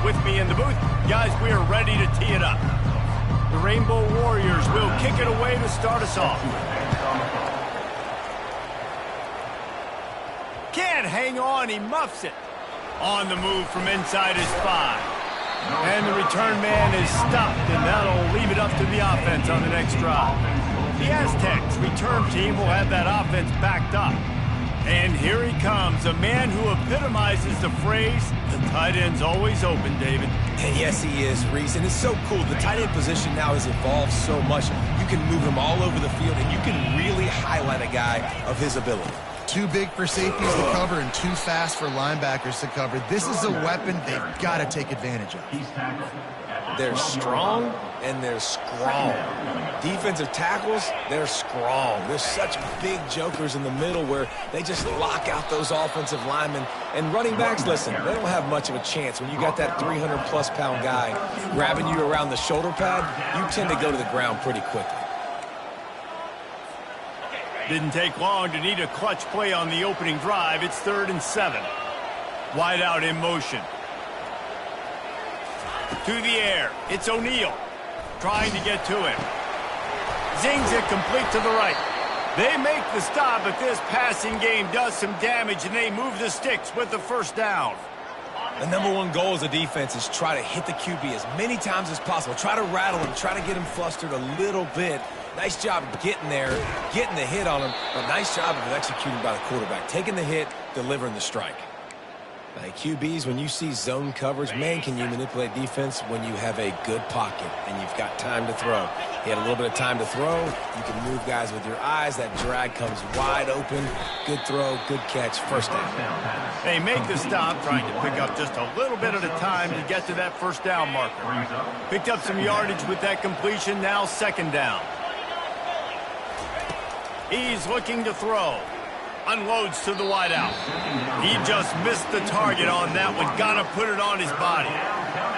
with me in the booth. Guys, we are ready to tee it up. The Rainbow Warriors will kick it away to start us off. Can't hang on, he muffs it. On the move from inside his 5. And the return man is stopped, and that'll leave it up to the offense on the next drive. The Aztecs return team will have that offense backed up. And here he comes, a man who epitomizes the phrase, the tight end's always open, David. And yes, he is, Reese, and it's so cool. The tight end position now has evolved so much. You can move him all over the field, and you can really highlight a guy of his ability. Too big for safeties to cover and too fast for linebackers to cover. This is a weapon they've got to take advantage of. They're strong and they're strong. Defensive tackles, they're strong. There's such big jokers in the middle where they just lock out those offensive linemen. And running backs, listen, they don't have much of a chance. When you got that 300-plus pound guy grabbing you around the shoulder pad, you tend to go to the ground pretty quickly. Didn't take long to need a clutch play on the opening drive. It's 3rd and 7. Wide out in motion. To the air. It's O'Neal. Trying to get to him. Zings it complete to the right. They make the stop, but this passing game does some damage, and they move the sticks with the first down. The #1 goal as a defense is try to hit the QB as many times as possible. Try to rattle him. Try to get him flustered a little bit. Nice job of getting there, getting the hit on him, but nice job of executing by the quarterback. Taking the hit, delivering the strike. Now, QBs, when you see zone coverage, man, can you manipulate defense when you have a good pocket and you've got time to throw. He had a little bit of time to throw. You can move guys with your eyes. That drag comes wide open. Good throw, good catch, first down. They make the stop, trying to pick up just a little bit at a time to get to that first down marker. Picked up some yardage with that completion, now 2nd down. He's looking to throw. Unloads to the wideout. He just missed the target on that one. Gotta put it on his body.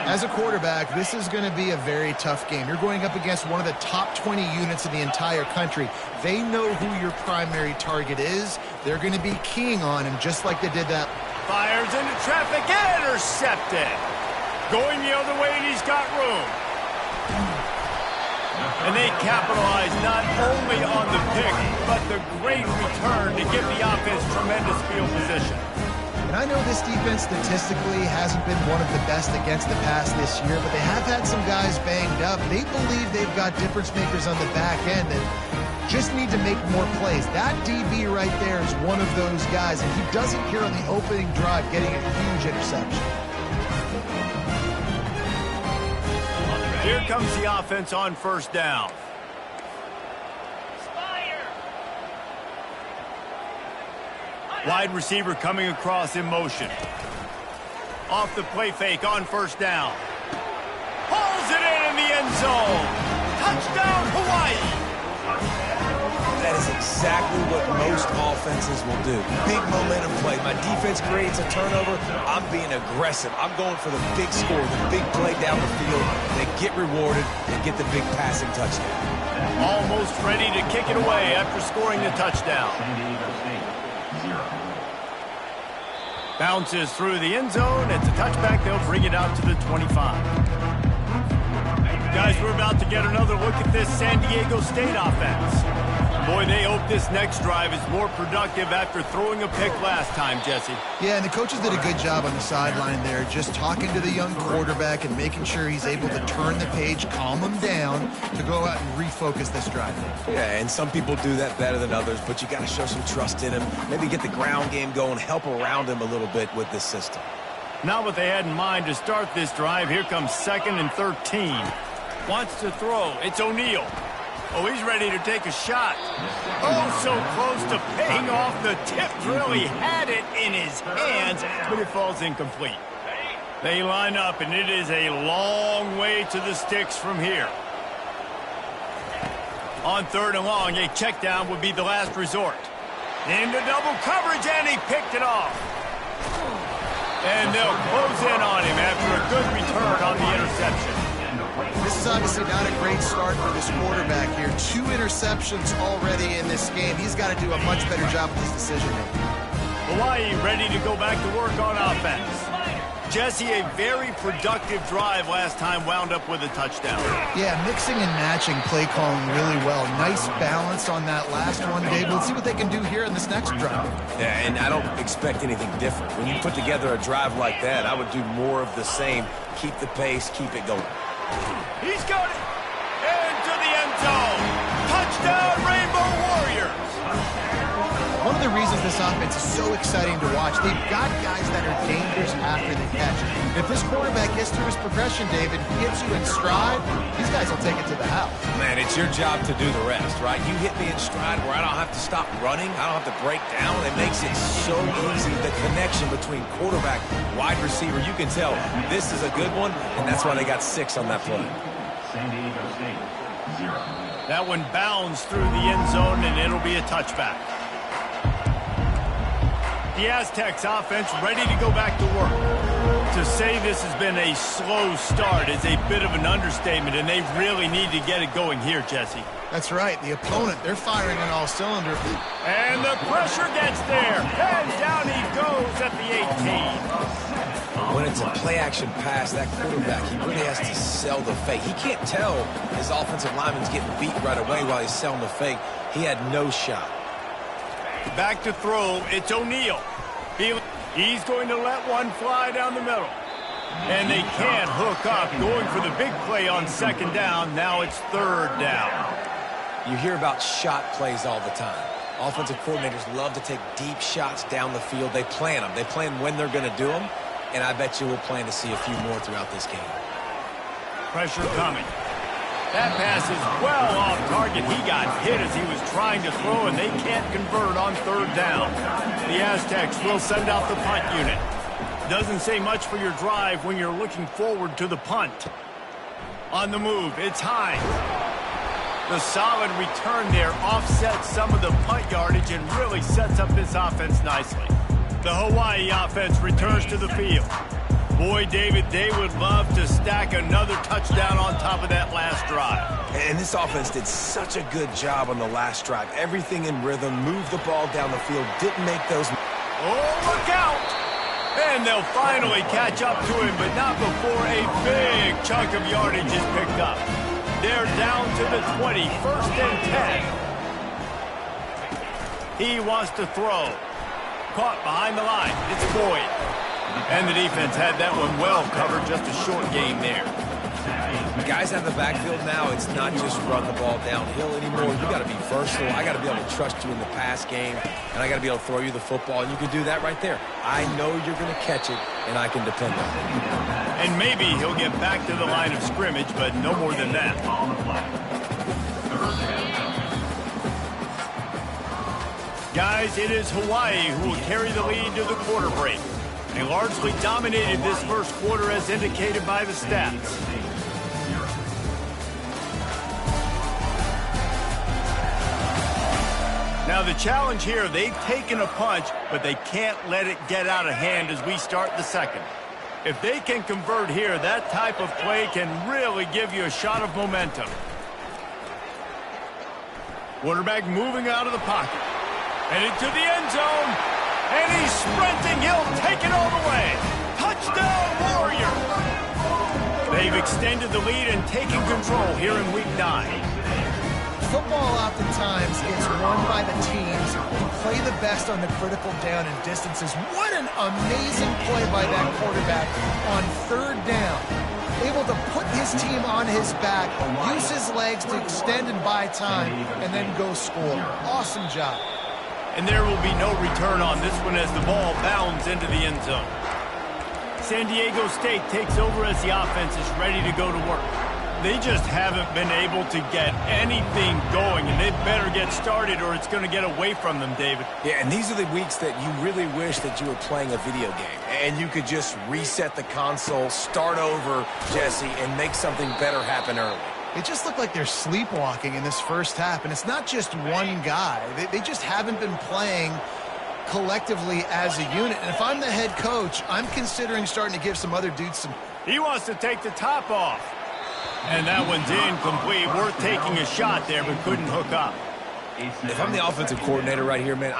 As a quarterback, this is going to be a very tough game. You're going up against one of the top 20 units in the entire country. They know who your primary target is. They're going to be keying on him just like they did that. Fires into traffic. Intercepted. Going the other way, and he's got room. And they capitalize not only on the pick, but the great return to give the offense tremendous field position. And I know this defense statistically hasn't been one of the best against the pass this year, but they have had some guys banged up. They believe they've got difference makers on the back end that just need to make more plays. That DB right there is one of those guys, and he does it here on the opening drive, getting a huge interception. Here comes the offense on first down. Wide receiver coming across in motion. Off the play fake on first down. Pulls it in the end zone. Touchdown, Hawaii. That is exactly what most offenses will do. Big momentum play. My defense creates a turnover. I'm being aggressive. I'm going for the big score, the big play down the field. They get rewarded and get the big passing touchdown. Almost ready to kick it away after scoring the touchdown. Bounces through the end zone. It's a touchback. They'll bring it out to the 25. Guys, we're about to get another look at this San Diego State offense. Boy, they hope this next drive is more productive after throwing a pick last time, Jesse. Yeah, and the coaches did a good job on the sideline there, just talking to the young quarterback and making sure he's able to turn the page, calm him down, to go out and refocus this drive. Yeah, and some people do that better than others, but you got to show some trust in him. Maybe get the ground game going, help around him a little bit with this system. Not what they had in mind to start this drive. Here comes 2nd and 13. Wants to throw. It's O'Neal. Oh, he's ready to take a shot. Oh, so close to paying off the tip drill. He had it in his hands, but it falls incomplete. They line up, and it is a long way to the sticks from here. On 3rd and long, a check down would be the last resort. Into double coverage, and he picked it off. And they'll close in on him after a good return on the interception. This is obviously not a great start for this quarterback here. 2 interceptions already in this game. He's got to do a much better job with his decision-making. Hawaii ready to go back to work on offense. Jesse, a very productive drive last time wound up with a touchdown. Yeah, mixing and matching play calling really well. Nice balance on that last one, Dave. Let's see what they can do here in this next drive. Yeah, and I don't expect anything different. When you put together a drive like that, I would do more of the same. Keep the pace, keep it going. He's got it! Into the end zone! Touchdown, Rainbow Warriors! One of the reasons this offense is so exciting to watch, they've got guys that are dangerous after the catch. If this quarterback gets through his progression, David, gets you in stride, these guys will take it to the house. Man, it's your job to do the rest, right? You hit me in stride where I don't have to stop running. I don't have to break down. It makes it so easy. The connection between quarterback, wide receiver, you can tell this is a good one, and that's why they got 6 on that play. San Diego State, 0. That one bounds through the end zone, and it'll be a touchback. The Aztecs offense ready to go back to work. To say this has been a slow start is a bit of an understatement, and they really need to get it going here, Jesse. That's right. The opponent, they're firing on all cylinders. And the pressure gets there. And down he goes at the 18. When it's a play-action pass, that quarterback, he really has to sell the fake. He can't tell his offensive lineman's getting beat right away while he's selling the fake. He had no shot. Back to throw, it's O'Neal. He's going to let one fly down the middle. And they can't hook up, going for the big play on second down. Now it's third down. You hear about shot plays all the time. Offensive coordinators love to take deep shots down the field. They plan them. They plan when they're going to do them. And I bet you we'll plan to see a few more throughout this game. Pressure coming. That pass is well off target. He got hit as he was trying to throw, and they can't convert on third down. The Aztecs will send out the punt unit. Doesn't say much for your drive when you're looking forward to the punt. On the move, it's Hines. The solid return there offsets some of the punt yardage and really sets up this offense nicely. The Hawaii offense returns to the field. Boy, David, they would love to stack another touchdown on top of that last drive. And this offense did such a good job on the last drive. Everything in rhythm, moved the ball down the field, didn't make those... Oh, look out! And they'll finally catch up to him, but not before a big chunk of yardage is picked up. They're down to the 20, 1st and 10. He wants to throw. Caught behind the line. It's Boyd. And the defense had that one well covered. Just a short game there. Guys out of the backfield now, it's not just run the ball downhill anymore. You got to be versatile. I got to be able to trust you in the pass game, and I got to be able to throw you the football, and you can do that right there. I know you're going to catch it, and I can depend on it. And maybe he'll get back to the line of scrimmage, but no more than that. Guys, it is Hawaii who will carry the lead to the quarter break. They largely dominated this first quarter as indicated by the stats. Now the challenge here, they've taken a punch, but they can't let it get out of hand as we start the second. If they can convert here, that type of play can really give you a shot of momentum. Quarterback moving out of the pocket. And into the end zone. And he's sprinting. He'll take it all the way. Touchdown, Warriors! They've extended the lead and taken control here in Week 9. Football oftentimes gets won by the teams who play the best on the critical down and distances. What an amazing play by that quarterback on third down. Able to put his team on his back, use his legs to extend and buy time, and then go score. Awesome job. And there will be no return on this one as the ball bounds into the end zone. San Diego State takes over as the offense is ready to go to work. They just haven't been able to get anything going, and they better get started or it's going to get away from them, David. Yeah, and these are the weeks that you really wish that you were playing a video game and you could just reset the console, start over, Jesse, and make something better happen early. It just looked like they're sleepwalking in this first half, and it's not just one guy. They just haven't been playing collectively as a unit. And if I'm the head coach, I'm considering starting to give some other dudes some... He wants to take the top off. And that one's incomplete. Worth taking a shot there, but couldn't hook up. If I'm the offensive coordinator right here, man,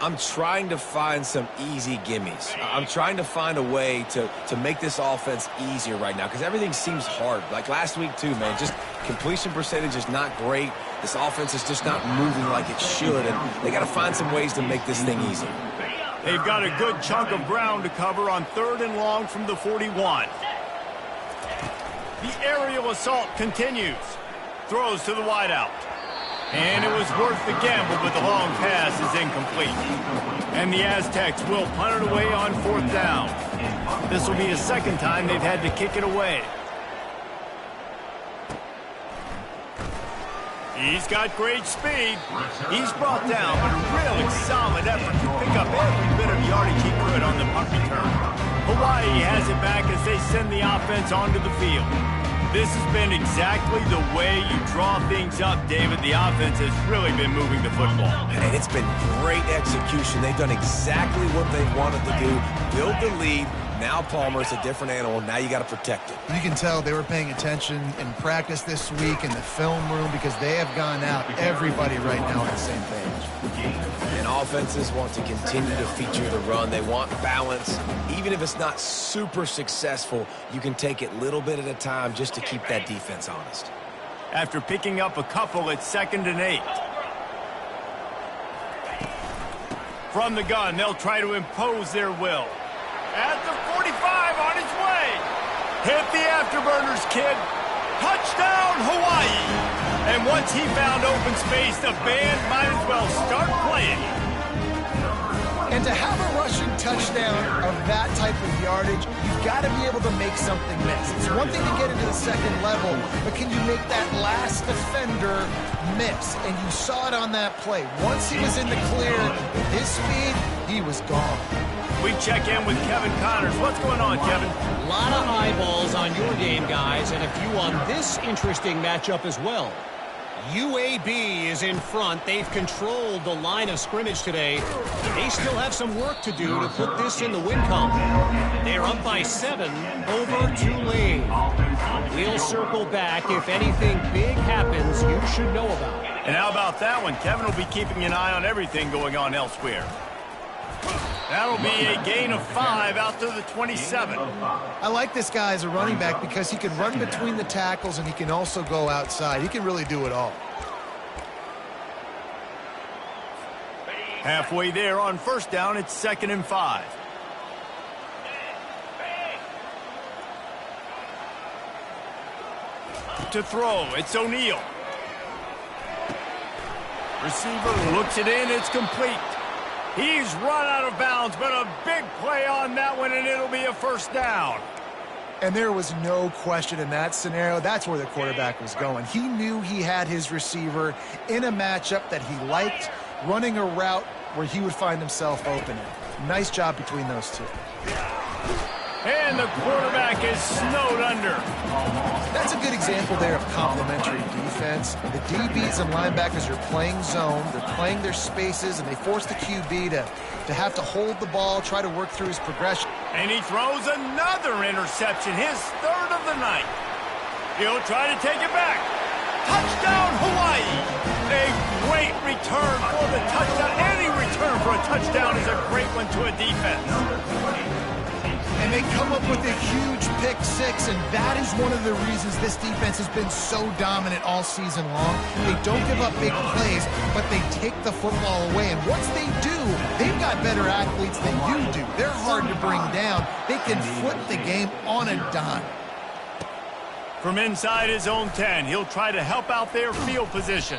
I'm trying to find some easy gimmies. I'm trying to find a way to make this offense easier right now because everything seems hard. Like last week too, man, just completion percentage is not great. This offense is just not moving like it should, and they got to find some ways to make this thing easier. They've got a good chunk of ground to cover on 3rd and long from the 41. The aerial assault continues. Throws to the wideout. And it was worth the gamble, but the long pass is incomplete. And the Aztecs will punt it away on 4th down. This will be the 2nd time they've had to kick it away. He's got great speed. He's brought down, but a really solid effort to pick up every bit of yardage he could on the punt return. Hawaii has it back as they send the offense onto the field. This has been exactly the way you draw things up, David. The offense has really been moving the football. And it's been great execution. They've done exactly what they wanted to do. Build the lead. Now Palmer's a different animal. Now you got to protect it. You can tell they were paying attention in practice this week in the film room because they have gone out, everybody right now on the same page. And offenses want to continue to feature the run. They want balance. Even if it's not super successful, you can take it little bit at a time just to keep that defense honest. After picking up a couple, it's 2nd and 8. From the gun, they'll try to impose their will. At the 45, on his way. Hit the afterburners, kid. Touchdown, Hawaii. And once he found open space, the band might as well start playing. And to have a rushing touchdown of that type of yardage, you've got to be able to make something miss. It's one thing to get into the 2nd level, but can you make that last defender miss? And you saw it on that play. Once he was in the clear, with his speed, he was gone. We check in with Kevin Connors. What's going on, Kevin? A lot of eyeballs on your game, guys, and a few on this interesting matchup as well. UAB is in front. They've controlled the line of scrimmage today. They still have some work to do to put this in the win column. They're up by 7 over Tulane. We'll circle back. If anything big happens, you should know about it. And how about that one? Kevin will be keeping an eye on everything going on elsewhere. That'll be a gain of 5 out to the 27. I like this guy as a running back because he can run between the tackles and he can also go outside. He can really do it all. Halfway there on 1st down, it's 2nd and 5. To throw, it's O'Neal. Receiver looks it in, it's complete. He's run out of bounds, but a big play on that one, and it'll be a 1st down. And there was no question in that scenario. That's where the quarterback was going. He knew he had his receiver in a matchup that he liked, running a route where he would find himself open. Nice job between those two. And the quarterback is snowed under. That's a good example there of complementary defense. The DBs and linebackers are playing zone. They're playing their spaces, and they force the QB to have to hold the ball, try to work through his progression. And he throws another interception, his 3rd of the night. He'll try to take it back. Touchdown, Hawaii! A great return for the touchdown. Any return for a touchdown is a great one to a defense. And they come up with a huge pick 6, and that is one of the reasons this defense has been so dominant all season long. They don't give up big plays, but they take the football away. And once they do, they've got better athletes than you do. They're hard to bring down. They can flip the game on a dime. From inside his own 10, he'll try to help out their field position.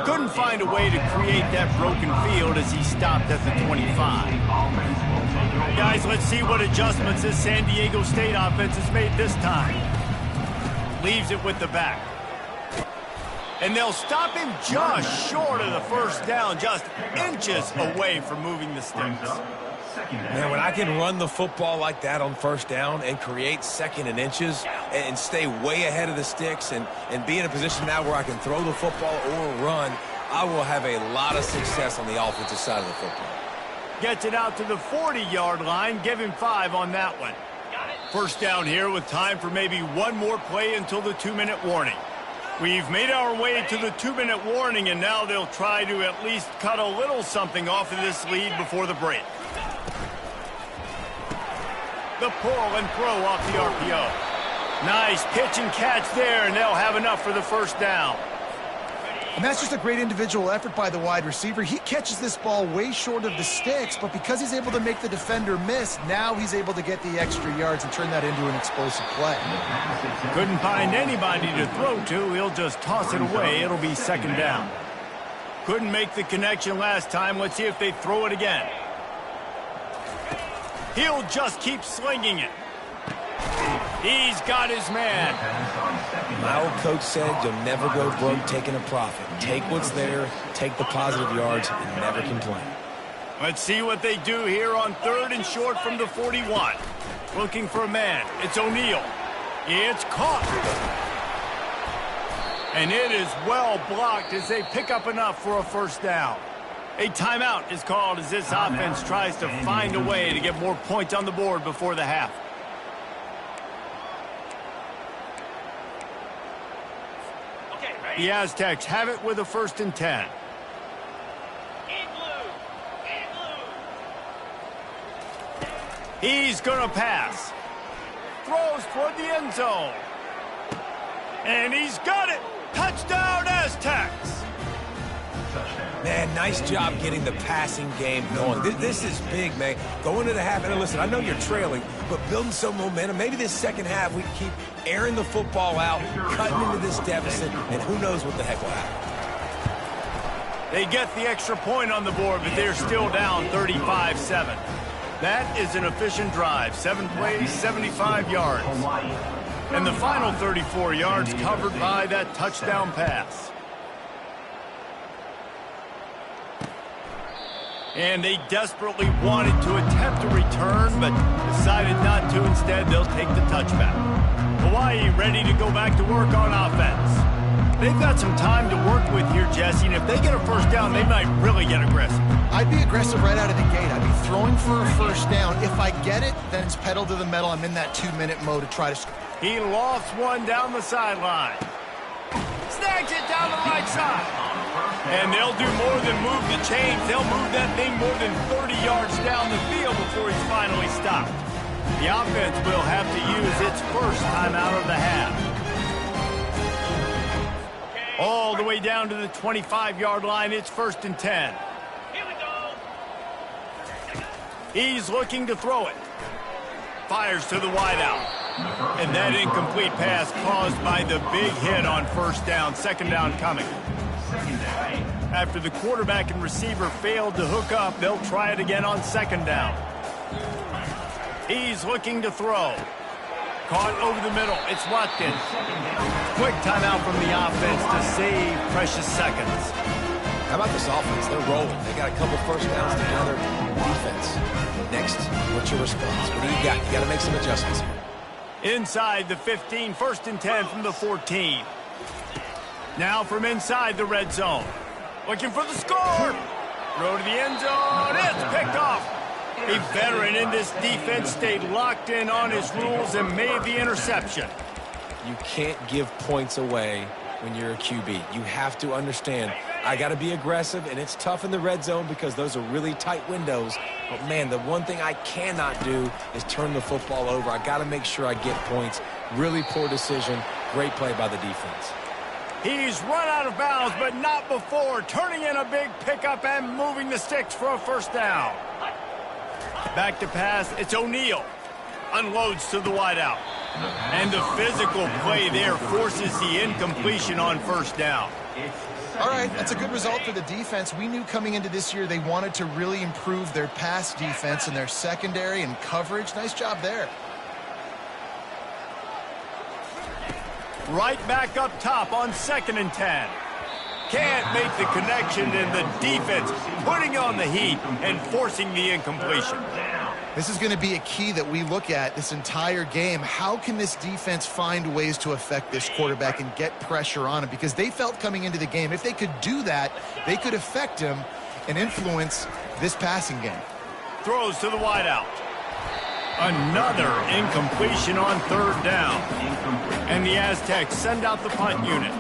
Couldn't find a way to create that broken field as he stopped at the 25. Guys, let's see what adjustments this San Diego State offense has made this time. Leaves it with the back. And they'll stop him just short of the 1st down, just inches away from moving the sticks. Man, when I can run the football like that on 1st down and create 2nd and inches and stay way ahead of the sticks and be in a position now where I can throw the football or run, I will have a lot of success on the offensive side of the football. Gets it out to the 40-yard line. Give him 5 on that one. 1st down here with time for maybe one more play until the 2-minute warning. We've made our way to the 2-minute warning, and now they'll try to at least cut a little something off of this lead before the break. The pull and throw off the RPO. Nice pitch and catch there, and they'll have enough for the first down. And that's just a great individual effort by the wide receiver. He catches this ball way short of the sticks, but because he's able to make the defender miss, now he's able to get the extra yards and turn that into an explosive play. Couldn't find anybody to throw to. He'll just toss it away. It'll be second down. Couldn't make the connection last time. Let's see if they throw it again. He'll just keep slinging it. He's got his man. My old coach said you'll never go broke taking a profit. Take what's there, take the positive yards, and never complain. Let's see what they do here on 3rd and short from the 41. Looking for a man. It's O'Neal. It's caught. And it is well blocked as they pick up enough for a first down. A timeout is called as this offense tries to find a way to get more points on the board before the half. The Aztecs have it with a 1st and 10. He's going to pass. Throws toward the end zone. And he's got it. Touchdown, Aztecs. Man, nice job getting the passing game going. This is big, man. Going to the half, and listen, I know you're trailing, but building some momentum. Maybe this second half we can keep airing the football out, cutting into this deficit, and who knows what the heck will happen. They get the extra point on the board, but they're still down 35-7. That is an efficient drive. 7 plays, 75 yards. And the final 34 yards covered by that touchdown pass. And they desperately wanted to attempt a return, but decided not to. Instead, they'll take the touchback. Hawaii ready to go back to work on offense. They've got some time to work with here, Jesse, and if they get a first down, they might really get aggressive. I'd be aggressive right out of the gate. I'd be throwing for a first down. If I get it, then it's pedal to the metal. I'm in that 2-minute mode to try to score. He lofts one down the sideline. Snags it down the right side. And they'll do more than move the chains. They'll move that thing more than 30 yards down the field before he's finally stopped. The offense will have to use its first timeout of the half. All the way down to the 25-yard line. It's 1st and 10. Here we go. He's looking to throw it. Fires to the wideout. And that incomplete pass caused by the big hit on first down. Second down coming. After the quarterback and receiver failed to hook up, they'll try it again on second down. He's looking to throw. Caught over the middle. It's Watkins. Quick timeout from the offense to save precious seconds. How about this offense? They're rolling. They got a couple first downs together. Defense. Next, what's your response? What do you got? You got to make some adjustments here. Inside the 15, 1st and 10 from the 14. Now from inside the red zone. Looking for the score. Throw to the end zone. It's picked off. A veteran in this defense stayed locked in on his rules and made the interception. You can't give points away when you're a QB. You have to understand, I got to be aggressive, and it's tough in the red zone because those are really tight windows. But, man, the one thing I cannot do is turn the football over. I got to make sure I get points. Really poor decision. Great play by the defense. He's run out of bounds, but not before. Turning in a big pickup and moving the sticks for a first down. Back to pass. It's O'Neal. Unloads to the wideout. And the physical play there forces the incompletion on first down. All right, that's a good result for the defense. We knew coming into this year they wanted to really improve their pass defense and their secondary and coverage. Nice job there. Right back up top on 2nd and 10. Can't make the connection, and the defense putting on the heat and forcing the incompletion. This is going to be a key that we look at this entire game. How can this defense find ways to affect this quarterback and get pressure on him? Because they felt coming into the game, if they could do that, they could affect him and influence this passing game. Throws to the wideout. Another incompletion on third down. And the Aztecs send out the punt unit.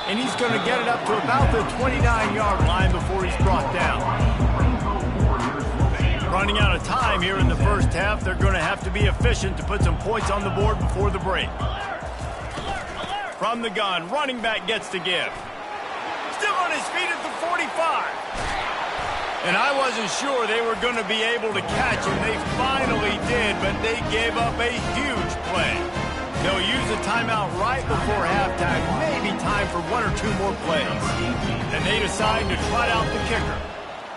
And he's going to get it up to about the 29-yard line before he's brought down. Running out of time here in the first half, they're going to have to be efficient to put some points on the board before the break. From the gun, running back gets to give. Still on his feet at the 45. And I wasn't sure they were going to be able to catch him. They finally did, but they gave up a huge play. They'll use a timeout right before halftime, maybe time for one or two more plays. And they decide to trot out the kicker.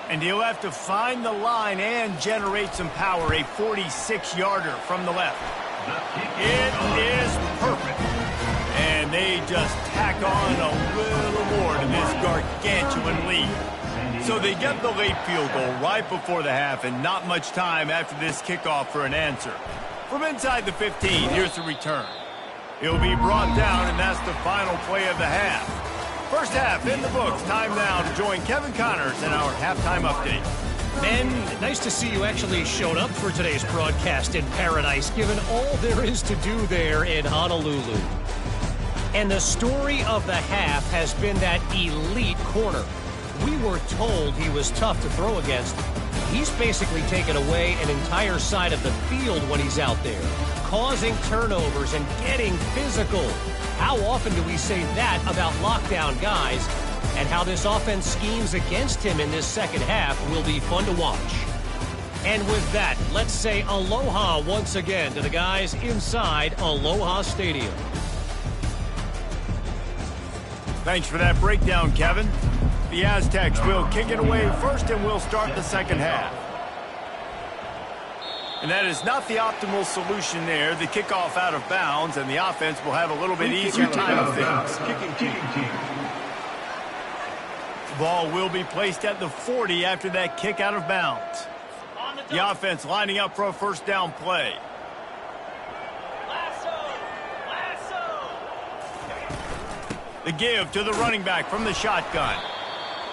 And he'll have to find the line and generate some power, a 46-yarder from the left. It is perfect. And they just tack on a little more to this gargantuan lead. So they get the late field goal right before the half, and not much time after this kickoff for an answer. From inside the 15, here's the return. He'll be brought down, and that's the final play of the half. First half in the books. Time now to join Kevin Connors in our halftime update. Ben, nice to see you actually showed up for today's broadcast in paradise, given all there is to do there in Honolulu. And the story of the half has been that elite corner. We were told he was tough to throw against. He's basically taken away an entire side of the field when he's out there, causing turnovers and getting physical. How often do we say that about lockdown guys? And how this offense schemes against him in this second half will be fun to watch. And with that, let's say aloha once again to the guys inside Aloha Stadium. Thanks for that breakdown, Kevin. The Aztecs will kick it away first, and we'll start the second half. And that is not the optimal solution there. The kickoff out of bounds, and the offense will have a little bit easier time of things. The ball will be placed at the 40 after that kick out of bounds. The offense lining up for a first down play. The give to the running back from the shotgun.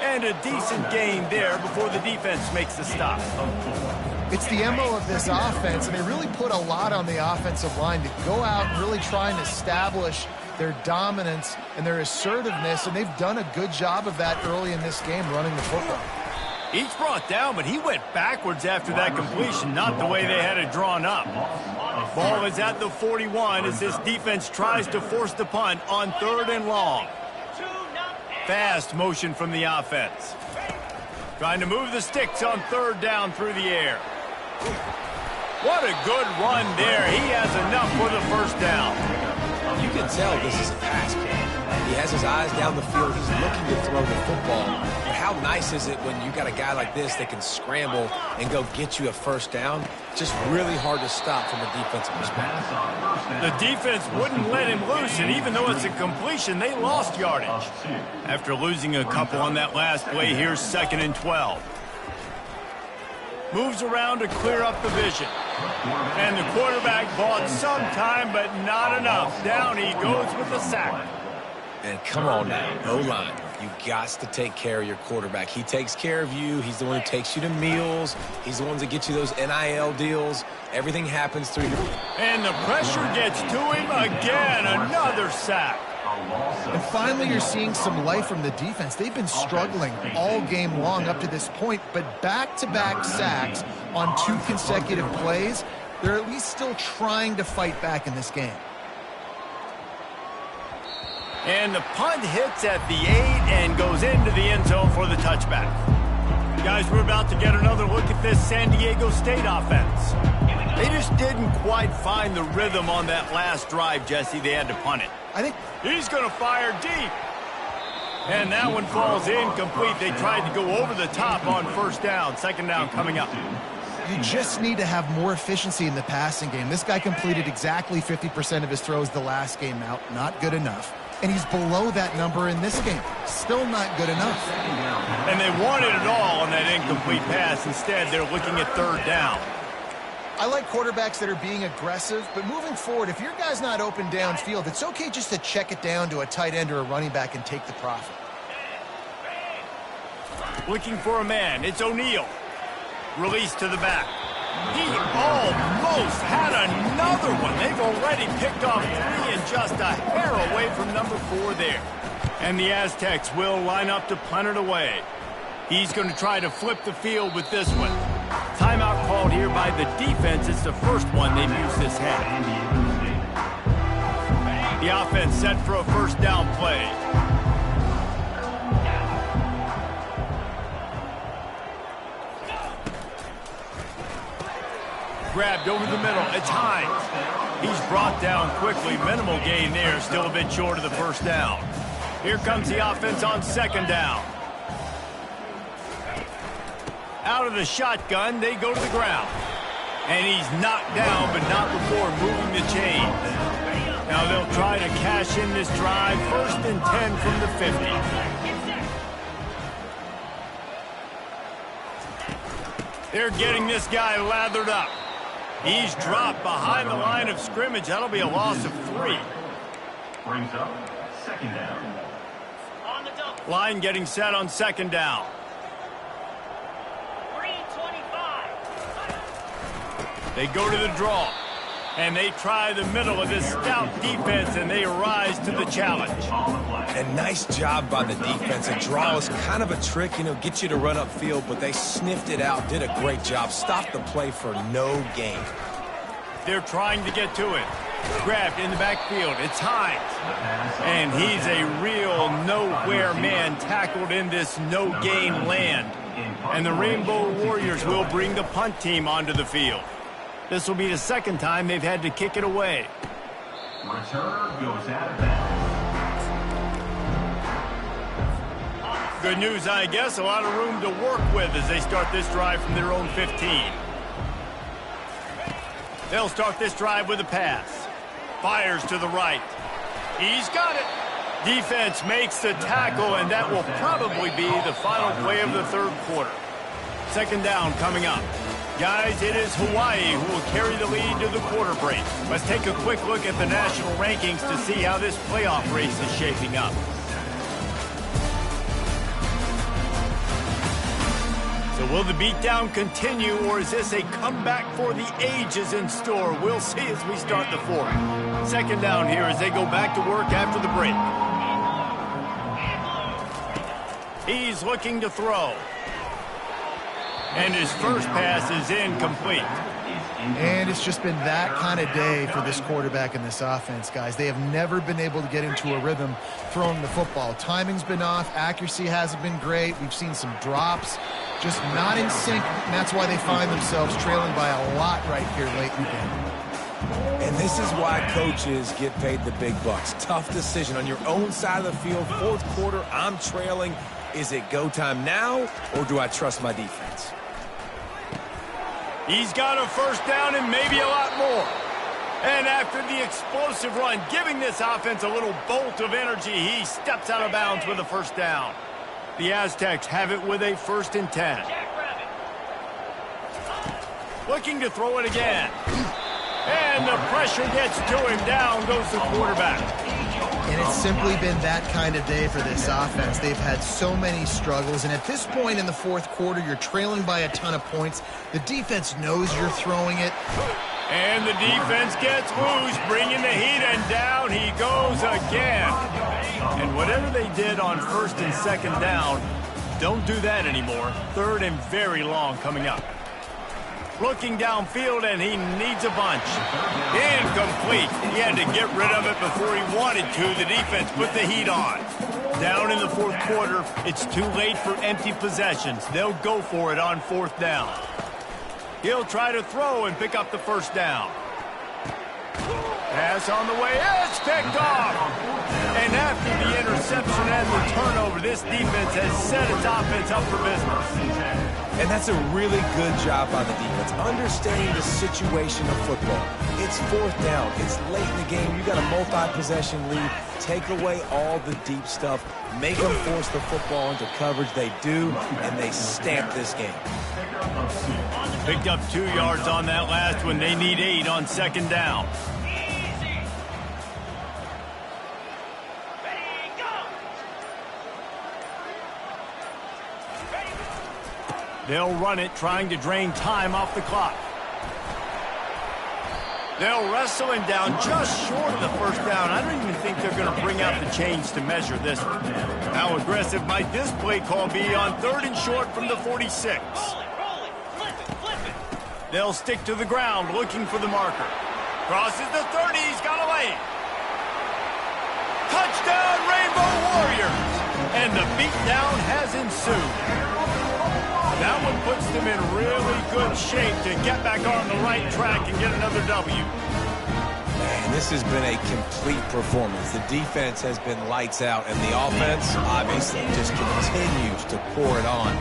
And a decent gain there before the defense makes the stop. It's the MO of this offense, and they really put a lot on the offensive line to go out and really try and establish their dominance and their assertiveness, and they've done a good job of that early in this game running the football. Each brought down, but he went backwards after that completion, not the way they had it drawn up. Ball is at the 41 as this defense tries to force the punt on third and long. Fast motion from the offense. Trying to move the sticks on third down through the air. What a good run there. He has enough for the first down. You can tell this is a pass game. He has his eyes down the field. He's looking to throw the football. But how nice is it when you got a guy like this that can scramble and go get you a first down? Just really hard to stop from a defensive perspective. The defense wouldn't let him loose, and even though it's a completion, they lost yardage. After losing a couple on that last play, here's 2nd and 12. Moves around to clear up the vision. And the quarterback bought some time, but not enough. Down he goes with the sack. And come on now, O-line. You got to take care of your quarterback. He takes care of you. He's the one who takes you to meals. He's the one that gets you those NIL deals. Everything happens through your... And the pressure gets to him again. Another sack. And finally, you're seeing some life from the defense. They've been struggling all game long up to this point, but back-to-back sacks on 2 consecutive plays, they're at least still trying to fight back in this game. And the punt hits at the 8 and goes into the end zone for the touchback. Guys, we're about to get another look at this San Diego State offense. They just didn't quite find the rhythm on that last drive, Jesse. They had to punt it. I think he's going to fire deep. And that one falls incomplete. They tried to go over the top on first down. Second down coming up. you just need to have more efficiency in the passing game. This guy completed exactly 50% of his throws the last game out. Not good enough. And he's below that number in this game. Still not good enough. And they wanted it all on that incomplete pass. Instead, they're looking at third down. I like quarterbacks that are being aggressive, but moving forward, if your guy's not open downfield, it's okay just to check it down to a tight end or a running back and take the profit. Looking for a man. It's O'Neal. Release to the back. He almost had another one. They've already picked off 3 and just a hair away from number 4 there. And the Aztecs will line up to punt it away. He's going to try to flip the field with this one. Timeout called here by the defense. It's the first one they've used this half. The offense set for a first down play. Grabbed over the middle. It's Hines. He's brought down quickly. Minimal gain there. Still a bit short of the first down. Here comes the offense on second down. Out of the shotgun, they go to the ground. And he's knocked down, but not before moving the chains. Now they'll try to cash in this drive. First and 10 from the 50. They're getting this guy lathered up. He's dropped behind the line of scrimmage. That'll be a loss of 3. Brings up second down. Line getting set on second down. 3:25. They go to the draw. And they try the middle of this stout defense, and they rise to the challenge. And nice job by the defense. A draw is kind of a trick, get you to run upfield, but they sniffed it out, did a great job, stopped the play for no gain. They're trying to get to it. Grabbed in the backfield. It's Hines. And he's a real nowhere man, tackled in this no-gain land. And the Rainbow Warriors will bring the punt team onto the field. This will be the second time they've had to kick it away. Returner goes out of bounds. Good news, I guess. A lot of room to work with as they start this drive from their own 15. They'll start this drive with a pass. Fires to the right. He's got it. Defense makes the tackle, and that will probably be the final play of the third quarter. Second down coming up. Guys, it is Hawaii who will carry the lead to the quarter break. Let's take a quick look at the national rankings to see how this playoff race is shaping up. So will the beatdown continue, or is this a comeback for the ages in store? We'll see as we start the fourth. Second down here as they go back to work after the break. He's looking to throw. And his first pass is incomplete. And it's just been that kind of day for this quarterback and this offense, guys. They have never been able to get into a rhythm throwing the football. Timing's been off. Accuracy hasn't been great. We've seen some drops. Just not in sync, and that's why they find themselves trailing by a lot right here late in the game. And this is why coaches get paid the big bucks. Tough decision on your own side of the field. Fourth quarter, I'm trailing. Is it go time now, or do I trust my defense? He's got a first down and maybe a lot more. And after the explosive run, giving this offense a little bolt of energy, he steps out of bounds with a first down. The Aztecs have it with a first and 10. Looking to throw it again. And the pressure gets to him. Down goes the quarterback. And it's simply been that kind of day for this offense. They've had so many struggles, and at this point in the fourth quarter, you're trailing by a ton of points. The defense knows you're throwing it. And the defense gets loose, bringing the heat, and down he goes again. And whatever they did on first and second down, don't do that anymore. Third and very long coming up. Looking downfield, and he needs a bunch. Incomplete. He had to get rid of it before he wanted to. The defense put the heat on. Down in the fourth quarter, it's too late for empty possessions. They'll go for it on fourth down. He'll try to throw and pick up the first down. Pass on the way. It's picked off. And after the interception and the turnover, this defense has set its offense up for business. And that's a really good job by the defense, understanding the situation of football. It's fourth down. It's late in the game. You got a multi-possession lead. Take away all the deep stuff. Make them force the football into coverage. They do, and they stamp this game. Picked up 2 yards on that last one. They need 8 on second down. They'll run it, trying to drain time off the clock. They'll wrestle him down just short of the first down. I don't even think they're going to bring out the chains to measure this one. How aggressive might this play call be on 3rd and short from the 46? They'll stick to the ground, looking for the marker. Crosses the 30, he's got a lane. Touchdown, Rainbow Warriors! And the beatdown has ensued. That one puts them in really good shape to get back on the right track and get another W. Man, this has been a complete performance. The defense has been lights out, and the offense obviously just continues to pour it on.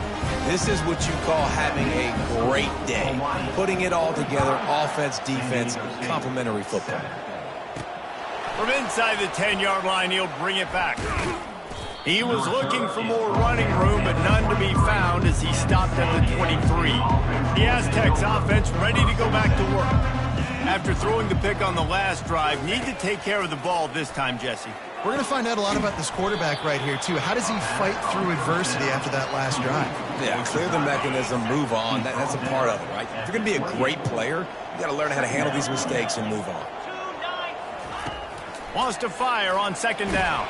This is what you call having a great day. Putting it all together, offense, defense, complementary football. From inside the 10-yard line, he'll bring it back. He was looking for more running room, but none to be found as he stopped at the 23. The Aztecs offense ready to go back to work. After throwing the pick on the last drive, need to take care of the ball this time, Jesse. We're going to find out a lot about this quarterback right here, too. How does he fight through adversity after that last drive? Yeah, clear the mechanism, move on. That's a part of it, right? If you're going to be a great player, you got to learn how to handle these mistakes and move on. Wants to fire on second down.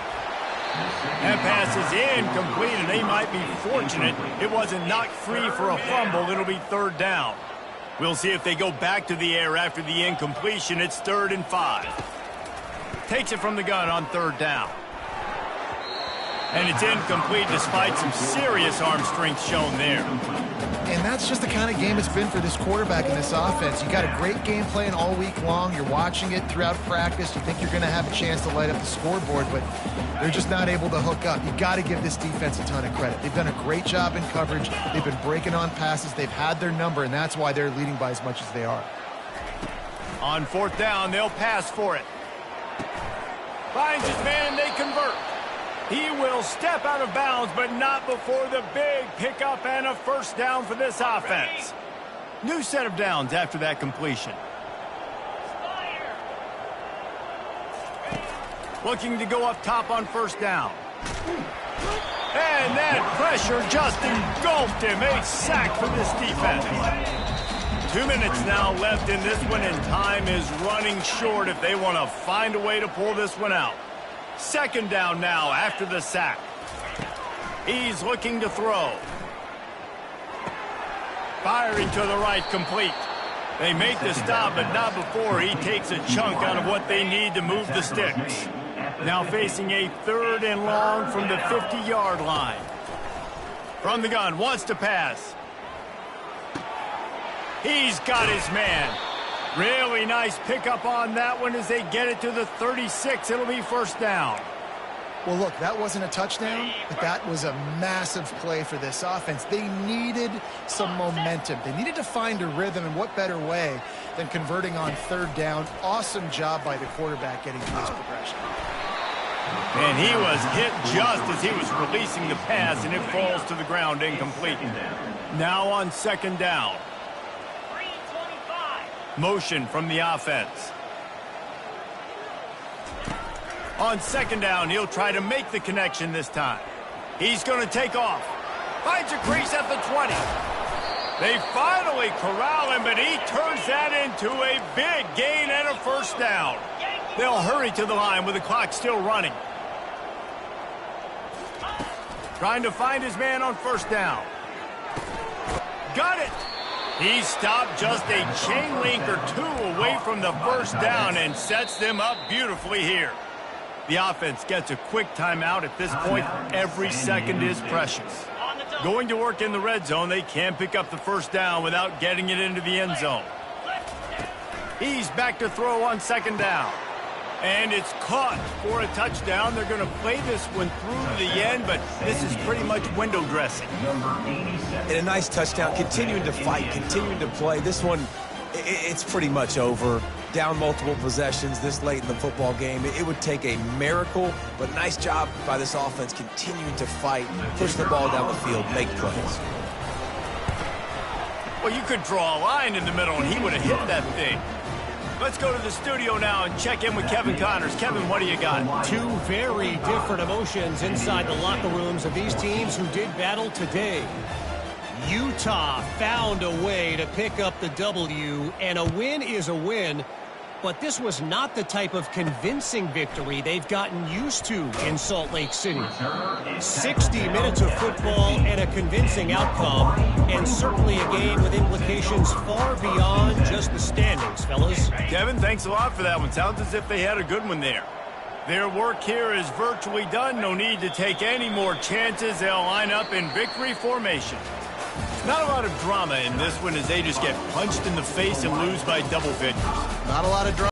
That pass is incomplete, and they might be fortunate it wasn't knocked free for a fumble. It'll be 3rd down. We'll see if they go back to the air after the incompletion. It's 3rd and 5. Takes it from the gun on 3rd down. And it's incomplete despite some serious arm strength shown there. And that's just the kind of game it's been for this quarterback in this offense. You got a great game plan all week long. You're watching it throughout practice. You think you're going to have a chance to light up the scoreboard, but they're just not able to hook up. You got to give this defense a ton of credit. They've done a great job in coverage. They've been breaking on passes. They've had their number, and that's why they're leading by as much as they are. On 4th down, they'll pass for it. Finds his man, they convert. He will step out of bounds, but not before the big pickup and a 1st down for this offense. New set of downs after that completion. Looking to go up top on 1st down. And that pressure just engulfed him. A sack for this defense. 2 minutes now left in this one, and time is running short if they want to find a way to pull this one out. 2nd down now after the sack. He's looking to throw. Firing to the right, complete. They make the stop, but not before he takes a chunk out of what they need to move the sticks. Now facing a 3rd and long from the 50-yard line. From the gun, wants to pass. He's got his man. Really nice pickup on that one as they get it to the 36. It'll be 1st down. Well, look, that wasn't a touchdown, but that was a massive play for this offense. They needed some momentum. They needed to find a rhythm, and what better way than converting on 3rd down. Awesome job by the quarterback getting through this progression. And he was hit just as he was releasing the pass, and it falls to the ground incomplete. Now on 2nd down. Motion from the offense. On 2nd down, he'll try to make the connection this time. He's going to take off. Finds a crease at the 20. They finally corral him, but he turns that into a big gain and a 1st down. They'll hurry to the line with the clock still running. Trying to find his man on 1st down. Got it. He stopped just a chain link or 2 away from the 1st down and sets them up beautifully here. The offense gets a quick timeout at this point. Every second is precious. Going to work in the red zone, they can't pick up the 1st down without getting it into the end zone. He's back to throw on 2nd down. And it's caught for a touchdown. They're going to play this one through to the end, but this is pretty much window dressing. And a nice touchdown, continuing to fight, continuing to play. This one It's pretty much over. Down multiple possessions this late in the football game. It would take a miracle, but nice job by this offense continuing to fight, push the ball down the field, make plays. Well, you could draw a line in the middle, and he would have hit that thing. Let's go to the studio now and check in with Kevin Connors. Kevin, what do you got? Two very different emotions inside the locker rooms of these teams who did battle today. Utah found a way to pick up the W, and a win is a win. But this was not the type of convincing victory they've gotten used to in Salt Lake City. 60 minutes of football and a convincing outcome, and certainly a game with implications far beyond just the standings, fellas. Kevin, thanks a lot for that one. Sounds as if they had a good one there. Their work here is virtually done. No need to take any more chances. They'll line up in victory formation. Not a lot of drama in this one as they just get punched in the face and lose by double figures. Not a lot of drama.